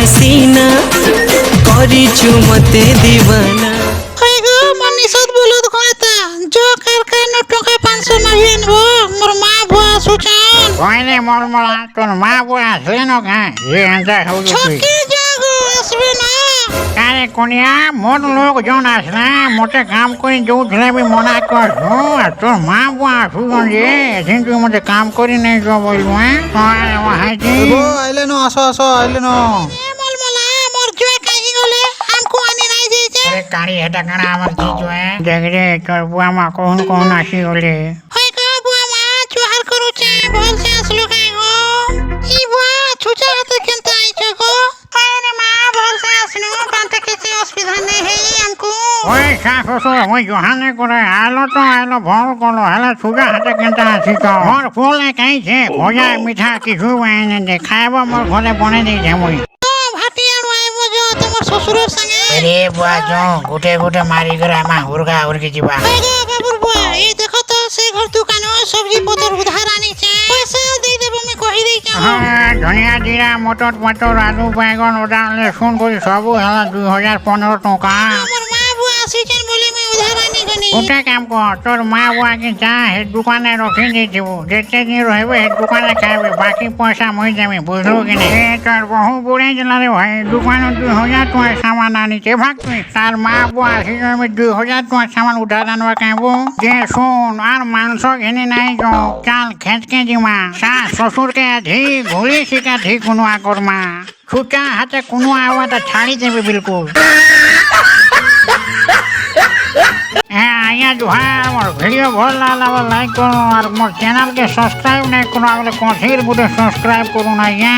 सीना करिछु मते दीवाना हाय गो मनीषद बोलत कहता जो कारका न टका 500 माही आनबो मोर मा बुआ सुचान কইনে মলমলা তোর মা বুয়া আসলে না হ্যাঁ যে আনতা হউলি ছকি জাগো আসবে না আরে কোনিয়া মোর লোকজন আসলে মোটে কাম করে যৌথলে আমি মনা করছো আর তোর মা বুয়া আসুন যে এদিন তুই মতে কাম করি নাই তো বলবো হ্যাঁ আরে ওহাইছি আইলে ন আসো আসো আইলে ন এ মলমলা মোর জুয়া কাহি গলে আমকো আনি নাই যাইছে আরে কাড়ি এটা কানা আমার কি জয় দেখ রে তোর বুয়া মা কখন কখন আসি গলে হায় গো বুয়া মা জোহার করুছে বলছে আসলো কাই গো ই বুয়া ছুচা হাতে কেনতে আইছো গো আরে মা বলছে আসলো পান্তে কিছু অসুবিধা নেই হেই আমকো ওই শাশ শ্বশুর ওই জহানে করে আলো তো আলো ভর করলো হেলা সুজা হাতে কেনটা আসি তো মোর ফুলে কাইছে ভজা মিঠা কিছু বাইনে দে খাইব মোর ঘরে বনে দিয়েছে মই ভাটি আর আইব যো তোমার শ্বশুরের সঙ্গে আরে বুয়া যো গুটে গুটে মারি করে আমা হুরগা হুরগি যাবা হায় গো বাবুর বুয়া এই দেখো তো সেই ঘর দোকানে সবজি পত্র উধার আনিছে পয়সা দেই দেব আমি কহি দেইছ হ্যাঁ ধনিয়া জিরা মটর মটর আলু বাইগন ওটা লেসুন করে সবু হেলা 2015 টাকা আমার মা বুয়া আসিছেন বলে আমি উধার আনি গনি ওটা কাম কর তোর মা বুয়াকে যা হে দোকানে রখে দিয়েছিব যেতে দিন রহবে হে দোকানে খাবে বাকি পয়সা মই যাবে বুঝলো কি না তোর বহু বুড়ে গেলারে ভাই দোকানে 2000 টাকা সামান আনিছে ভাগ তুই তার মা বুয়া আসি আমি 2000 টাকা সামান উধার আনবা খাইব যে শোন আর মাংস ঘেনে নাই গো চাল খেঁচকে দিমা শাশ শ্বশুরকে ধি ঘুলি শিকার ধি কোনো আকরমা ছুটা হাতে কোনো আওয়াজটা ছাড়ি দেবে বিলকুল হ্যাঁ আইয়া জোহার মোর ভিডিও ভাল লাগলে লাইক করো আর মোর চ্যানেলকে সাবস্ক্রাইব নাই করো আগলে কঠির বুটে সাবস্ক্রাইব করুন আইয়া